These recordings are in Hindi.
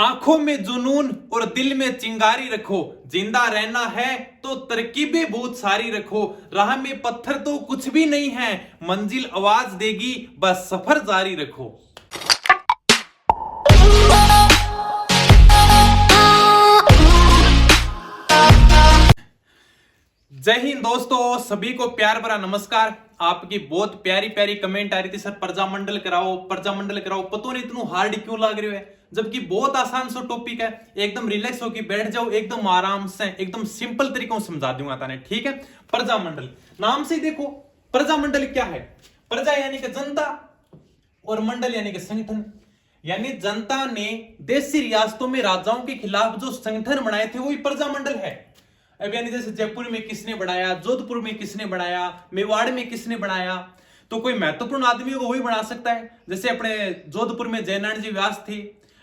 आंखों में जुनून और दिल में चिंगारी रखो, जिंदा रहना है तो तरकीबें बहुत सारी रखो। राह में पत्थर तो कुछ भी नहीं है, मंजिल आवाज देगी, बस सफर जारी रखो। जय हिंद दोस्तों, सभी को प्यार भरा नमस्कार। आपकी बहुत प्यारी प्यारी कमेंट आ रही थी, सर प्रजामंडल कराओ, प्रजामंडल कराओ। पता नहीं इतना हार्ड क्यों लग रही है, जबकि बहुत आसान सा टॉपिक है। एकदम रिलैक्स होकर बैठ जाओ, एकदम आराम से, एकदम सिंपल तरीकों से समझा दूंगा ताने, ठीक है। प्रजामंडल नाम से देखो, प्रजामंडल क्या है। प्रजा यानी कि जनता और मंडल यानी कि संगठन। यानी जनता ने देशी रियासतों में राजाओं के खिलाफ जो संगठन बनाए थे वही प्रजामंडल है। अब यानी जैसे जयपुर में किसने बनाया, जोधपुर में किसने बनाया, मेवाड़ में किसने बनाया, तो कोई महत्वपूर्ण आदमी को वही बना सकता है। जैसे अपने जोधपुर में जयनारायण जी व्यास थे,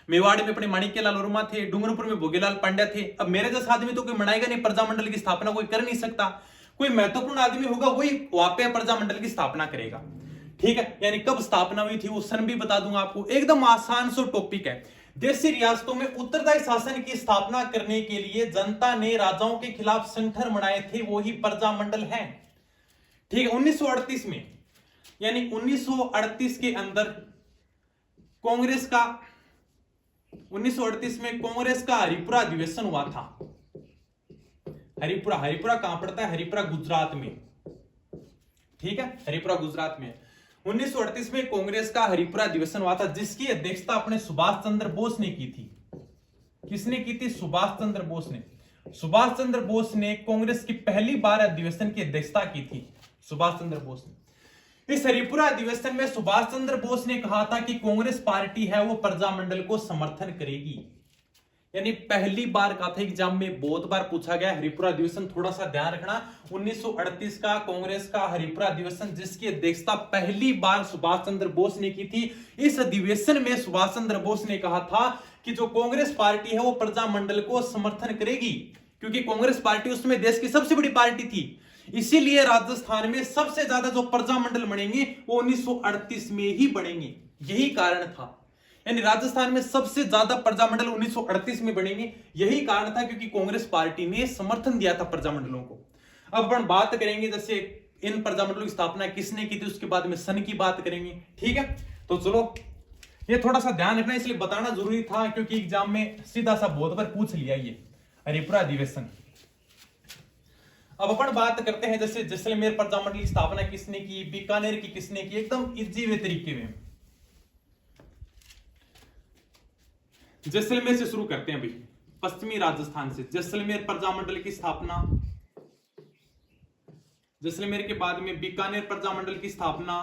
मेवाड़ में अपने माणिक्यलाल वर्मा थे, डूंगरपुर में भोगीलाल पांड्या थे। अब मेरे जैसा आदमी तो कोई बनाएगा नहीं, प्रजामंडल की स्थापना कोई कर नहीं सकता। कोई महत्वपूर्ण आदमी होगा वही वहां पे प्रजामंडल की स्थापना करेगा, ठीक है। यानी कब स्थापना हुई थी वो सन भी बता दूंगा आपको। एकदम आसान सा टॉपिक है। देशी रियासतों में उत्तरदायी शासन की स्थापना करने के लिए जनता ने राजाओं के खिलाफ संगठन बनाए थे, वो ही प्रजामंडल है, ठीक है। 1938 में, यानी 1938 के अंदर कांग्रेस का 1938 में कांग्रेस का हरिपुरा अधिवेशन हुआ था। हरिपुरा कहां पड़ता है? हरिपुरा गुजरात में, ठीक है। हरिपुरा गुजरात में 1938 में कांग्रेस का हरिपुरा अधिवेशन हुआ था, जिसकी अध्यक्षता अपने सुभाष चंद्र बोस ने की थी। किसने की थी? सुभाष चंद्र बोस ने। सुभाष चंद्र बोस ने कांग्रेस की पहली बार अधिवेशन की अध्यक्षता की थी, सुभाष चंद्र बोस ने। इस हरिपुरा अधिवेशन में सुभाष चंद्र बोस ने कहा था कि कांग्रेस पार्टी है वो प्रजामंडल को समर्थन करेगी। यानी पहली बार कहा था, एग्जाम में बहुत बार पूछा गया। हरिपुरा अधिवेशन थोड़ा सा ध्यान रखना, 1938 का कांग्रेस का हरिपुरा अधिवेशन, जिसकी अध्यक्षता पहली बार सुभाष चंद्र बोस ने की थी। इस अधिवेशन में सुभाष चंद्र बोस ने कहा था कि जो कांग्रेस पार्टी है वो प्रजामंडल को समर्थन करेगी, क्योंकि कांग्रेस पार्टी उसमें देश की सबसे बड़ी पार्टी थी। इसीलिए राजस्थान में सबसे ज्यादा जो प्रजामंडल बनेंगे वो 1938 में ही बनेंगे, यही कारण था। यानी राजस्थान में सबसे ज्यादा प्रजामंडल 1938 में बनेंगे, यही कारण था, क्योंकि कांग्रेस पार्टी ने समर्थन दिया था प्रजामंडलों को। अब अपन बात करेंगे जैसे इन प्रजामंडलों की स्थापना किसने की थी, उसके बाद में सन की बात करेंगे, ठीक है। तो चलो, ये थोड़ा सा ध्यान रखना, इसलिए बताना जरूरी था, क्योंकि एग्जाम में सीधा सा बहुत बार पूछ लिया ये हरिपुरा अधिवेशन। अब अपन बात करते हैं जैसे जैसलमेर प्रजामंडल की स्थापना किसने की, बीकानेर की किसने की, एकदम इजी वे तरीके में। जैसलमेर से शुरू करते हैं भाई, पश्चिमी राजस्थान से। जैसलमेर प्रजामंडल की स्थापना, जैसलमेर के बाद में बीकानेर प्रजामंडल की स्थापना।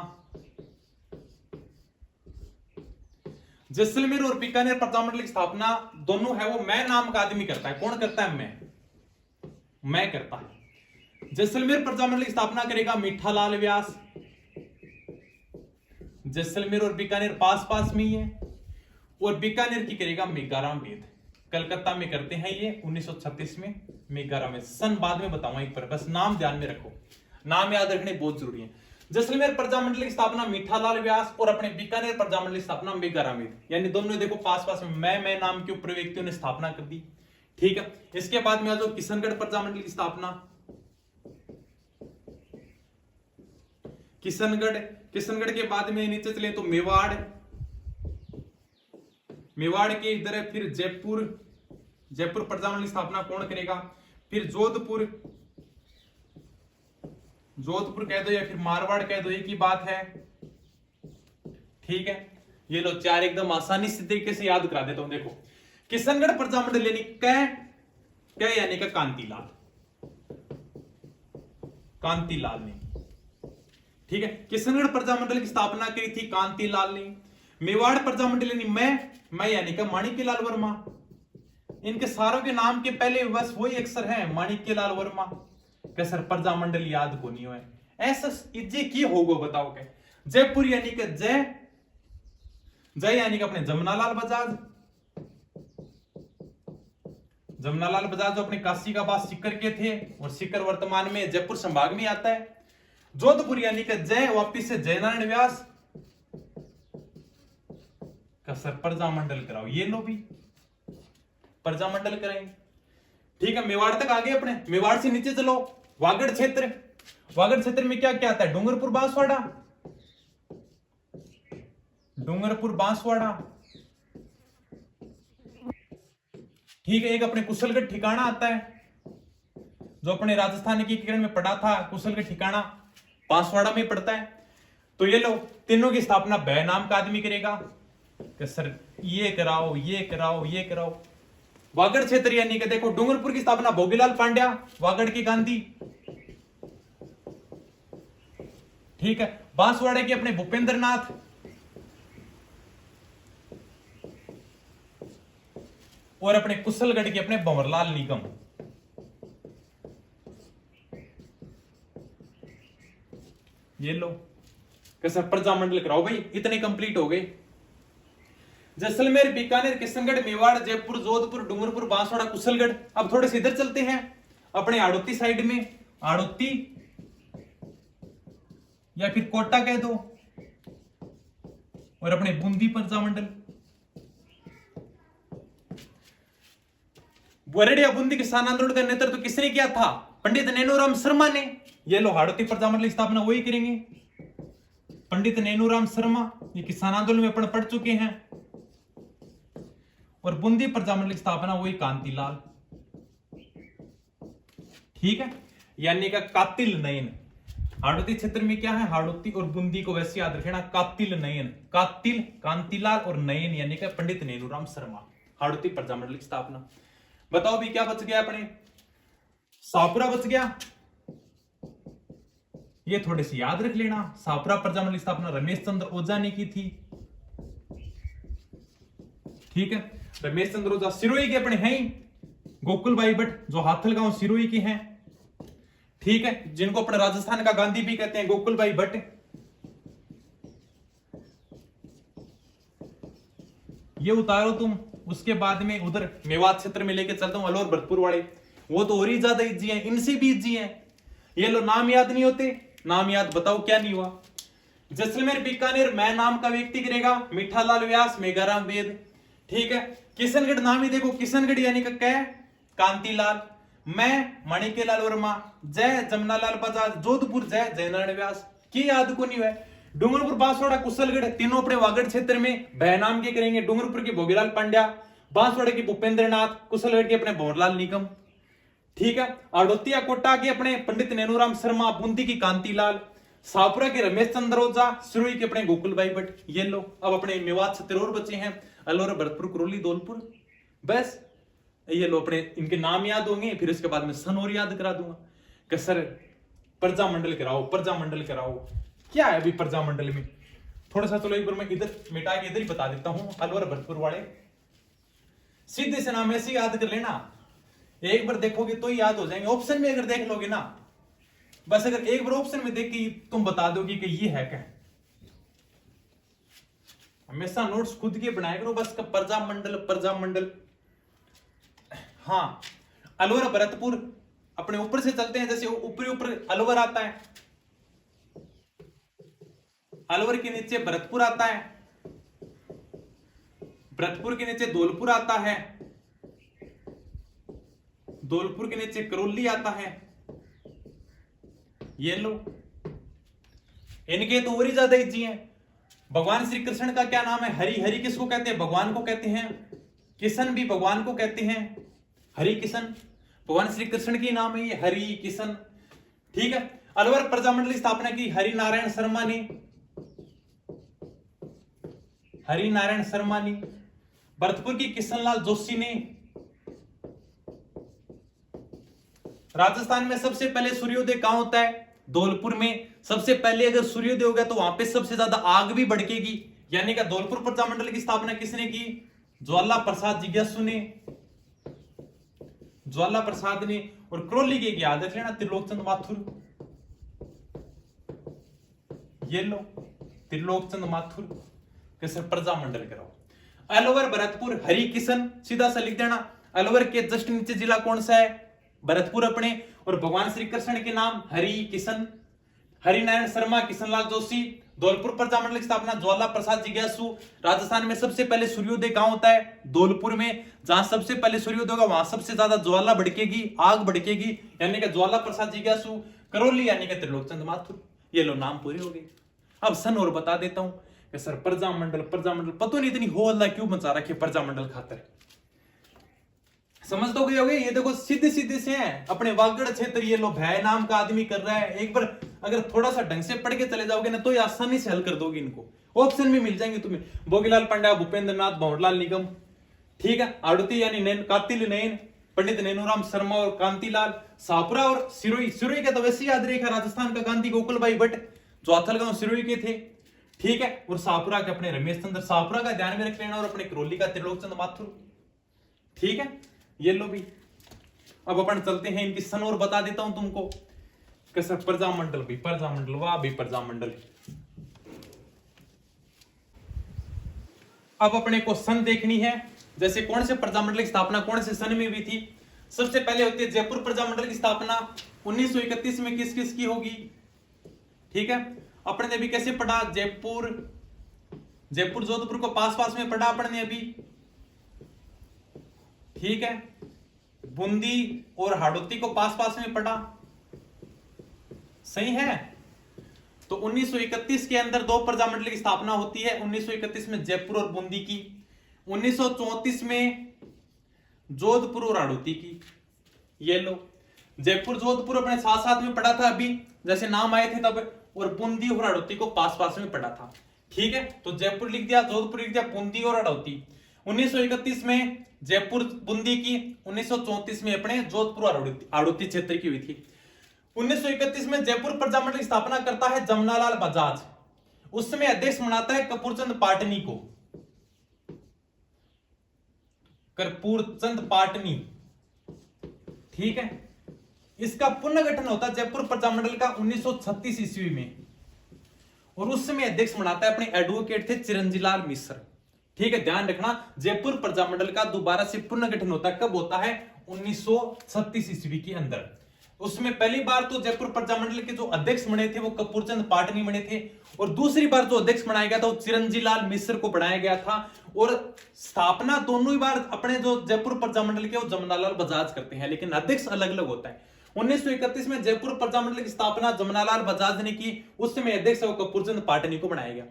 जैसलमेर और बीकानेर प्रजामंडल की स्थापना दोनों है वो मैं नाम का आदमी करता है। कौन करता है? मैं करता है। जैसलमेर प्रजामंडल की स्थापना करेगा मीठालाल व्यास। जैसलमेर और बीकानेर पास पास में ही है। और बीकानेर की करेगा मेघाराम वेद। कलकत्ता में करते हैं ये 1936 में मेघाराम वेद। सन बाद में बताऊंगा एक पर, बस नाम ध्यान में रखो, नाम याद रखने बहुत जरूरी है। जैसलमेर प्रजामंडल की स्थापना मीठालाल व्यास और अपने बीकानेर प्रजामंडल की स्थापना मेघाराम वेद। यानी दोनों देखो पास पास में मैं नाम के ऊपर व्यक्तियों ने स्थापना कर दी, ठीक है। इसके बाद में आ जाओ किशनगढ़ प्रजामंडल की स्थापना। किशनगढ़ के बाद में नीचे चले तो मेवाड़ के इधर है। फिर जयपुर प्रजामंडल की स्थापना कौन करेगा? फिर जोधपुर कह दो या फिर मारवाड़ कह दो, एक ही बात है, ठीक है। ये लो चार एकदम आसानी से तरीके से याद करा देता हूं। देखो, किशनगढ़ प्रजामंडल यानी क यानी का कांतिलाल ने, ठीक है। किशनगढ़ प्रजामंडल की स्थापना की थी कांतिलाल ने। मेवाड़ प्रजामंडल यानी मैं यानी का माणिक्यलाल वर्मा। इनके सारों के नाम के पहले बस वही अक्षर है, माणिक्यलाल वर्मा। सर प्रजामंडल याद को नहीं है, ऐसा इज्जे की होगो बताओ क्या? जयपुर यानी का जय यानी का अपने जमनालाल बजाज जो अपने काशी का बास सीकर के थे, और सीकर वर्तमान में जयपुर संभाग में आता है। जोधपुर यानी का जय वापिस से जयनारायण व्यास का सर प्रजामंडल कराओ, ये लो भी। प्रजामंडल कराएंगे। ठीक है, मेवाड़ तक आ गए अपने। मेवाड़ से नीचे चलो, वागड़ क्षेत्र। वागड़ क्षेत्र में क्या क्या आता है? डूंगरपुर बांसवाड़ा, डूंगरपुर बांसवाड़ा। ठीक है, एक अपने कुशलगढ़ ठिकाना आता है, जो अपने राजस्थान की किरण में पड़ा था। कुशलगढ़ ठिकाना बांसवाड़ा में पड़ता है। तो ये लो, तीनों की स्थापना बै नाम का आदमी करेगा कि सर ये कराओ, ये कराओ, ये कराओ। वागड़ क्षेत्र यानी कि देखो, डूंगरपुर की स्थापना भोगीलाल पांड्या, वागड़ की गांधी। ठीक है, बांसवाड़े के अपने भूपेंद्र नाथ, और अपने कुशलगढ़ के अपने भंवरलाल निगम। ये लो, कैसा प्रजामंडल कराओ भाई। इतने कंप्लीट हो गए। जैसलमेर, बीकानेर, किशनगढ़, मेवाड़, जयपुर, जोधपुर, डूंगरपुर, बांसवाड़ा, कुशलगढ़। अब थोड़े से इधर चलते हैं, अपने हाड़ौती साइड में। हाड़ौती या फिर कोटा कह दो, और अपने बूंदी प्रजामंडल। वरड़िया बूंदी किसान आंदोलन का नेतृत्व किसने किया था? पंडित नैनूराम शर्मा ने। ये लो, हाड़ौती प्रजामंडल की स्थापना वही करेंगे, पंडित नैनूराम शर्मा। ये किसान आंदोलन में अपन पढ़ चुके हैं। और बूंदी प्रजामंडल की स्थापना वही कांतिलाल। ठीक है, यानी का कातिल नयन। हाड़ौती क्षेत्र में क्या है? हाड़ौती और बूंदी को वैसे याद रखना, कातिल नयन। कातिल कांतिलाल और नयन यानी का पंडित नैनूराम शर्मा। हाड़ौती प्रजामंडल की स्थापना। बताओ भी क्या बच गया अपने? शाहपुरा बच गया। ये थोड़े से याद रख लेना। शाहपुरा प्रजामंडल की स्थापना रमेश चंद्र ओझा ने की थी। ठीक है, रमेश चंद्र ओझा। सिरोही के अपने हैं गोकुल भाई भट्ट, जो हाथल गांव सिरोही के हैं। ठीक है, जिनको अपने राजस्थान का गांधी भी कहते हैं, गोकुल भाई भट्ट। ये उतारो तुम। उसके बाद में उधर मेवात क्षेत्र में लेके चलता हूं, अलवर भरतपुर वाले। वो तो और ही ज्यादा इजी हैं, इनसे भी इजी हैं। ये लो, नाम याद नहीं होते? नाम याद बताओ क्या नहीं हुआ? जैसलमेर, बीकानेर, मैं नाम का व्यक्ति करेगा मीठालाल व्यास, मेघाराम वेद। ठीक है, किशनगढ़ नाम ही देखो, किशनगढ़ यानी का क्या? कांतिलाल। मैं माणिक्यलाल वर्मा, जय जमुनालाल बजाज, जोधपुर जय जयनारायण व्यास। की याद को नहीं हुआ? डूंगरपुर, बांसवाड़ा, कुशलगढ़ तीनों अपने वागड़ क्षेत्र में भय नाम के करेंगे। डूंगरपुर के भोगीलाल पांड्या, बांसवाड़ा के भूपेंद्र नाथ, कुशलगढ़ के अपने भंवरलाल निगम। ठीक है, आड़ोतिया कोटा के अपने पंडित नैनूराम शर्मा, बूंदी की कांतिलाल, शाहपुरा के रमेश चंद्र ओझा, सिरोही के अपने गोकुल भाई भट्ट। ये लो, अब अपने मेवात क्षेत्र और बचे हैं, अलवर, भरतपुर, करौली, धौलपुर। बस ये लो, अपने इनके नाम याद होंगे। फिर उसके बाद में सन और याद करा दूंगा कि सर प्रजामंडल कराओ, प्रजामंडल कराओ। क्या है अभी प्रजामंडल में? थोड़ा सा चलो एक बार मैं इधर मिटा के इधर ही बता देता हूं। अलवर भरतपुर वाले सीधे से नाम ऐसे याद कर लेना, एक बार देखोगे तो ही याद हो जाएंगे। ऑप्शन में अगर देख लोगे ना, बस अगर एक बार ऑप्शन में देख के तुम बता दोगे कि ये है क्या। हमेशा नोट्स खुद के बनाया करो बस। प्रजामंडल, प्रजामंडल। हाँ, अलवर भरतपुर अपने ऊपर से चलते हैं, जैसे ऊपरी ऊपर अलवर आता है, अलवर के नीचे भरतपुर आता है, भरतपुर के नीचे धौलपुर आता है, धौलपुर के नीचे करौली आता है। ये लो, इनके तो और ही ज्यादा इजी हैं। भगवान श्री कृष्ण का क्या नाम है? हरि। हरि किसको कहते हैं? भगवान को कहते हैं। किशन भी भगवान को कहते हैं, हरि किशन। भगवान श्री कृष्ण की नाम है ये, हरि किशन। ठीक है, अलवर प्रजामंडल की स्थापना की हरि नारायण शर्मा ने, हरि नारायण शर्मा ने। भरतपुर की किशनलाल जोशी ने। राजस्थान में सबसे पहले सूर्योदय कहां होता है? धौलपुर में। सबसे पहले अगर सूर्योदय होगा तो वहां पे सबसे ज्यादा आग भी भड़केगी, यानी कि धौलपुर प्रजामंडल की स्थापना किसने की? ज्वाला प्रसाद जिज्ञासु ने, ज्वाला प्रसाद ने। और करौली के याद रख लेना, त्रिलोकचंद माथुर। ये लो, त्रिलोकचंद माथुर के सर प्रजामंडल कराओ। अलवर भरतपुर हरि किशन, सीधा सा लिख देना। अलवर के जस्ट नीचे जिला कौन सा है? भरतपुर अपने। और भगवान श्री कृष्ण के नाम हरि किशन, हरि नारायण शर्मा, किशनलाल जोशी, धौलपुर प्रजामंडल की स्थापना ज्वाला प्रसाद जिज्ञासु। राजस्थान में सबसे पहले सूर्योदय कहां होता है? धौलपुर में। जहां सबसे पहले सूर्योदय होगा वहां सबसे ज्यादा ज्वाला भड़केगी, आग भड़केगी, यानी कि ज्वाला प्रसाद जिज्ञासु। करौली यानी कि त्रिलोकचंद माथुर। ये लो नाम पूरे हो गए। अब सन और बता देता हूं कि सर प्रजामंडल पता नहीं इतनी हो हल्ला क्यों मचा रखी प्रजामंडल खातर। समझ तो गए होगे। ये देखो सीधे सीधे से हैं अपने वागड़ क्षेत्र। ये लो भय नाम का आदमी कर रहा है। एक बार अगर थोड़ा सा ढंग से पढ़ के चले जाओगे ना तो ये आसानी से हल कर दोगे इनको। ऑप्शन भी मिल जाएंगे तुम्हें। भोगीलाल पंड्या, भूपेंद्र नाथ, भंवरलाल निगम, ठीक है। आड़ती यानी नैन, कातिल नैन, पंडित नैनूराम शर्मा और कांतिलाल, शाहपुरा और सिरोही। सिरोही का तो वैसे ही याद रेखा राजस्थान का गांधी गोकुलबाई भट्ट चौथल गांव सिरोही के थे, ठीक है। और शाहपुरा के अपने रमेश चंद्र, शाहपुरा का ध्यान में रख लेना, और अपने करौली का त्रिलोकचंद माथुर, ठीक है। ये लो भी। अब अपन चलते हैं इनकी सन और बता देता हूं तुमको कि सर प्रजामंडल भी प्रजामंडल, वाह भी प्रजामंडल। अब अपने को सन देखनी है, जैसे कौन से प्रजामंडल की स्थापना कौन से सन में हुई थी। सबसे पहले होती है जयपुर प्रजामंडल की स्थापना 1931 में किस किस की होगी, ठीक है। अपने ने भी कैसे पढ़ा, जयपुर जोधपुर को पास में पढ़ा अपन ने अभी, ठीक है। बूंदी और हाड़ौती को पास में पढ़ा, सही है। तो 1931 के अंदर दो प्रजामंडल की स्थापना होती है। 1931 में जयपुर और बूंदी की, 1934 में जोधपुर और हाड़ौती की। ये लो जयपुर जोधपुर अपने साथ में पढ़ा था अभी, जैसे नाम आए थे तब, और बूंदी और हाड़ौती को पास में पढ़ा था, ठीक है। तो जयपुर लिख दिया, जोधपुर लिख दिया, बूंदी और हाड़ौती। 1931 में जयपुर बूंदी की, 1934 में अपने जोधपुर और हाड़ौती क्षेत्र की हुई थी। 1931 में जयपुर प्रजामंडल की स्थापना करता है जमनालाल बजाज। उस समय अध्यक्ष बनाता है कपूरचंद पाटनी को, कर्पूरचंद पाटनी, ठीक है। इसका पुनर्गठन होता है जयपुर प्रजामंडल का 1936 ईस्वी में, और उस समय अध्यक्ष बनाता है अपने एडवोकेट थे चिरंजीलाल मिश्र, ठीक है। ध्यान रखना जयपुर प्रजामंडल का दोबारा से पुनर्गठन होता है, कब होता है? 1936 ईस्वी के अंदर। उसमें पहली बार तो जयपुर प्रजामंडल के जो अध्यक्ष बने थे वो कपूरचंद पाटनी बने थे, और दूसरी बार जो अध्यक्ष बनाया गया था वो चिरंजीलाल मिश्र को बनाया गया था। और स्थापना दोनों ही बार अपने जो जयपुर प्रजामंडल के वो जमनालाल बजाज करते हैं, लेकिन अध्यक्ष अलग अलग होता है। 1931 में जयपुर प्रजामंडल की स्थापना जमनालाल बजाज ने की, उस समय अध्यक्ष वो कपूरचंद पाटनी को बनाया गया।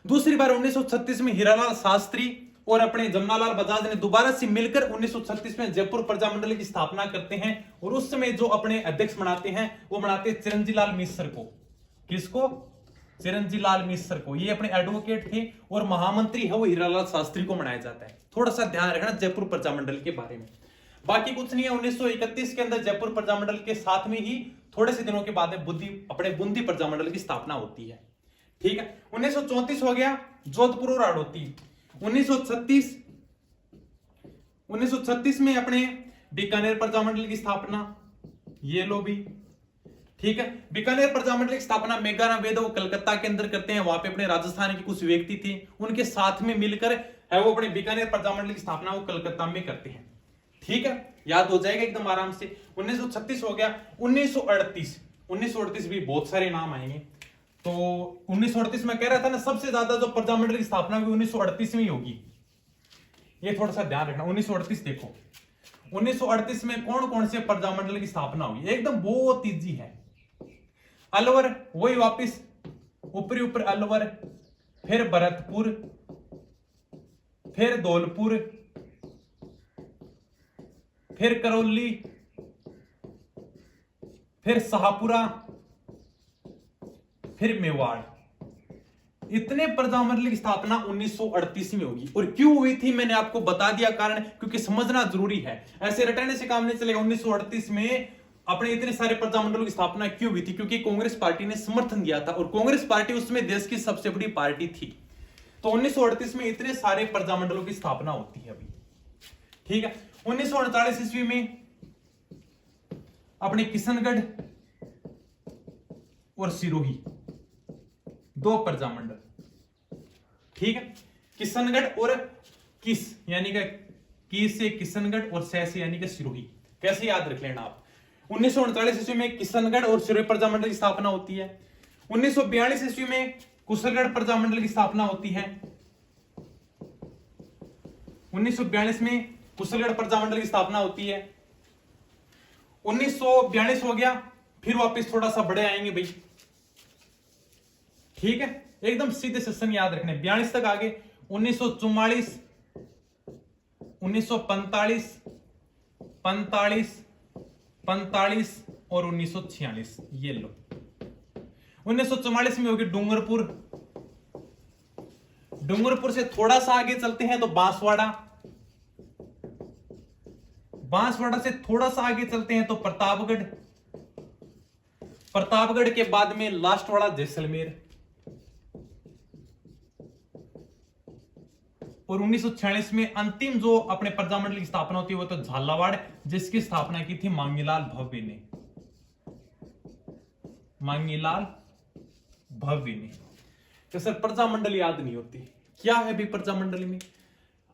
दूसरी बार 1936 में हीरालाल शास्त्री और अपने जमनालाल बजाज ने दोबारा से मिलकर 1936 में जयपुर प्रजामंडल की स्थापना करते हैं, और उस समय जो अपने अध्यक्ष बनाते हैं वो बनाते हैं चिरंजीलाल मिश्र को। किसको? चिरंजीलाल मिश्र को। ये अपने एडवोकेट थे, और महामंत्री है वो हीरालाल शास्त्री को बनाया जाता है। थोड़ा सा ध्यान रखना जयपुर प्रजामंडल के बारे में, बाकी कुछ नहीं है। 1931 के अंदर जयपुर प्रजामंडल के साथ में ही थोड़े से दिनों के बाद अपने बूंदी प्रजामंडल की स्थापना होती है, ठीक है। 1934 हो गया जोधपुर और हाड़ौती। 1936 में अपने बीकानेर प्रजामंडल की स्थापना, ये लो भी, ठीक है। बीकानेर प्रजामंडल की स्थापना मेघाराम वेद वो कलकत्ता के अंदर करते हैं। वहां पे अपने राजस्थान के कुछ व्यक्ति थे, उनके साथ में मिलकर है वो अपने बीकानेर प्रजामंडल की स्थापना वो कलकत्ता में करते हैं, ठीक है। याद हो जाएगा एकदम आराम से। 1936 हो गया। 1938 भी बहुत सारे नाम आएंगे। तो 1938 में कह रहा था ना सबसे ज्यादा जो प्रजामंडल की स्थापना हुई 1938 में ही होगी, ये थोड़ा सा ध्यान रखना। 1938 देखो, 1938 में कौन कौन से प्रजामंडल की स्थापना हुई, एकदम बहुत इजी है। अलवर, वही वापिस ऊपर अलवर, फिर भरतपुर, फिर धौलपुर, फिर करौली, फिर शाहपुरा, फिर मेवाड़। इतने प्रजामंडल की स्थापना 1938 में होगी। और क्यों हुई थी मैंने आपको बता दिया कारण, क्योंकि समझना जरूरी है, ऐसे रटने से काम नहीं चलेगा। 1938 में अपने इतने सारे प्रजामंडलों की स्थापना क्यों हुई थी? क्योंकि कांग्रेस पार्टी ने समर्थन दिया था, और कांग्रेस पार्टी उसमें देश की सबसे बड़ी पार्टी थी। तो 1938 में इतने सारे प्रजामंडलों की स्थापना होती है अभी, ठीक है। 1939 ईस्वी में अपने किशनगढ़ और सिरोही दो प्रजामंडल, ठीक है। किशनगढ़ और किस यानी कि किस से किशनगढ़ और सह से यानी कि सिरोही। कैसे याद रख लेना आप। 1939 ईस्वी में किशनगढ़ और सिरोही प्रजामंडल की स्थापना होती है। 1942 ईस्वी में कुशलगढ़ प्रजामंडल की स्थापना होती है 1942 में। कुशलगढ़ प्रजामंडल की स्थापना होती है 1942 हो गया। फिर वापस थोड़ा सा बड़े आएंगे भाई, ठीक है, एकदम सीधे सेशन याद रखने। 42 तक आगे 1944, 1945, 45, 45 और 1946। ये लो 1944 में होगी डूंगरपुर। डूंगरपुर से थोड़ा सा आगे चलते हैं तो बांसवाड़ा। बांसवाड़ा से थोड़ा सा आगे चलते हैं तो प्रतापगढ़। प्रतापगढ़ के बाद में लास्ट वाला जैसलमेर। और 1946 में अंतिम जो अपने प्रजामंडल की स्थापना होती है वो तो झालावाड़, जिसकी स्थापना की थी मांगीलाल भव्य ने। मांगीलाल भव्य ने। तो सर प्रजामंडल याद नहीं होती, क्या है भी प्रजामंडल में?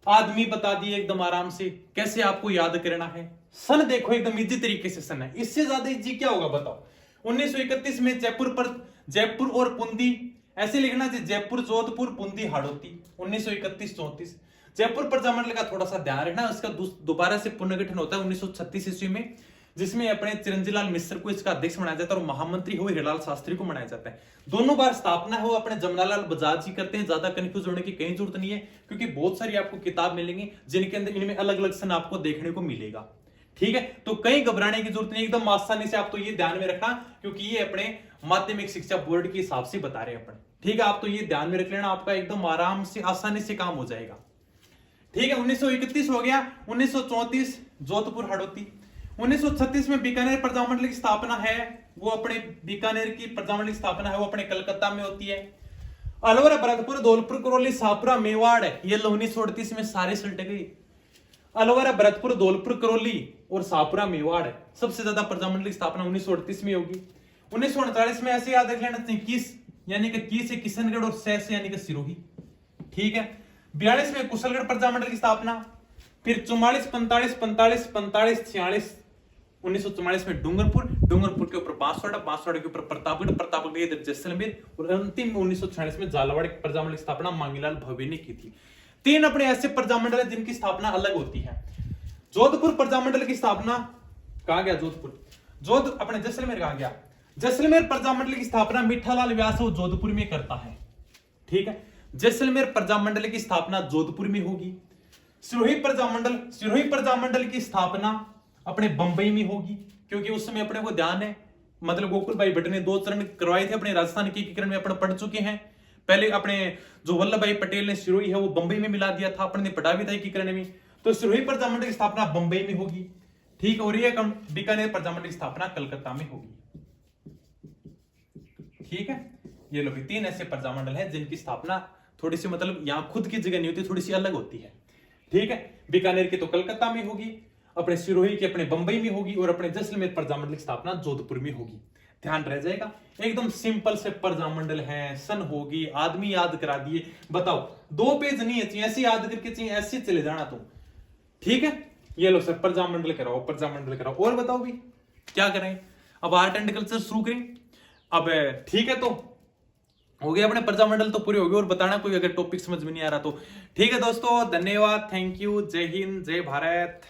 आदमी बता दिए एकदम आराम से, कैसे आपको याद करना है। सन देखो एकदम इजी तरीके से सन है, इससे ज्यादा इजी क्या होगा बताओ। 1931 में जयपुर और पुंदी, ऐसे लिखना चाहिए जयपुर जोधपुर पुंदी हाड़ौती। 1931-34 जयपुर प्रजामंडल का थोड़ा सा ध्यान रखना, इसका दोबारा से पुनर्गठन होता है 1936 ईस्वी में, जिसमें अपने चिरंजीलाल मिश्र को इसका अध्यक्ष बनाया जाता है और महामंत्री हो हीरालाल शास्त्री को बनाया जाता है। दोनों बार स्थापना हो अपने जमनालाल बजाज जी करते हैं। ज्यादा कंफ्यूज होने की कहीं जरूरत नहीं है, क्योंकि बहुत सारी आपको किताब मिलेंगी जिनके अंदर इनमें अलग अलग सन आपको देखने को मिलेगा, ठीक है। तो कहीं घबराने की जरूरत नहीं, एकदम आसानी से आप तो ये ध्यान में रखना, क्योंकि ये अपने माध्यमिक शिक्षा बोर्ड के हिसाब से बता रहे हैं अपन, ठीक है। आप तो ये ध्यान में रख लेना, आपका एकदम आराम से आसानी से काम हो जाएगा, ठीक है। 1931 हो गया। 1934 जोधपुर हाड़ौती। 1936 में बीकानेर प्रजामंडल की स्थापना है, वो अपने बीकानेर की प्रजामंडल की स्थापना है वो अपने कलकत्ता में होती है। अलवर, भरतपुर, धौलपुर, करौली, शाहपुरा, मेवाड़, ये 1938 में सारे सल्ट गई। अलवर, भरतपुर, धौलपुर, करौली और शाहपुरा, मेवाड़, सबसे ज्यादा प्रजामंडल की स्थापना 1938 में होगी। 1939 में ऐसे याद रख लेना चाहिए किस, यानी कि की से किशनगढ़ और सै से यानी कि सिरोही, ठीक है। 42 में कुशलगढ़ प्रजामंडल की स्थापना। फिर 44, 45, 45, 45, 46, 1944 में डूंगरपुर के ऊपर बांसवाड़ा के ऊपर प्रतापगढ़ के इधर जैसलमेर और अंतिम 1946 में झालावाड़ प्रजामंडल की स्थापना मांगीलाल भव्य ने की थी। 3 अपने ऐसे प्रजामंडल है जिनकी स्थापना अलग होती है। जोधपुर प्रजामंडल की स्थापना कहा गया, जोधपुर अपने जैसलमेर कहा गया। जैसलमेर प्रजामंडल की स्थापना मीठालाल व्यास जोधपुर में करता है, ठीक है। जैसलमेर प्रजामंडल की स्थापना जोधपुर में होगी। सिरोही प्रजामंडल की स्थापना अपने बंबई में होगी, क्योंकि उस समय अपने को ध्यान है, मतलब गोकुल भाई भट्ट ने 2 चरण करवाए थे अपने राजस्थान के एकीकरण में, अपन पढ़ चुके हैं। पहले अपने जो वल्लभ भाई पटेल ने सिरोही है वो बंबई में मिला दिया था, अपन ने पढ़ा भी था एकीकरण में। तो सिरोही प्रजामंडल की स्थापना बंबई में होगी, ठीक है। और ये बीकानेर प्रजामंडल की स्थापना कलकत्ता में होगी, ठीक है। ये लो 3 ऐसे प्रजामंडल हैं जिनकी स्थापना थोड़ी सी मतलब यहां खुद की जगह नहीं होती, थोड़ी सी अलग होती है, ठीक है। बीकानेर की तो कलकत्ता में होगी, अपने सिरोही की अपने बंबई में होगी और अपने जैसलमेर प्रजामंडल की स्थापना जोधपुर में होगी। ध्यान रह जाएगा, एकदम सिंपल से प्रजामंडल है, सन होगी, आदमी याद करा दिए। बताओ 2 पेज नहीं है, ऐसे याद करके चाहिए ऐसे चले जाना तुम, ठीक है। ये लो सर प्रजामंडल कराओ। और बताओ भी क्या करें, अब आर्ट एंड कल्चर शुरू करें अब, ठीक है। तो हो गया अपने प्रजामंडल तो पूरे हो गए, और बताना कोई अगर टॉपिक समझ में नहीं आ रहा तो, ठीक है दोस्तों। धन्यवाद, थैंक यू, जय हिंद, जय भारत।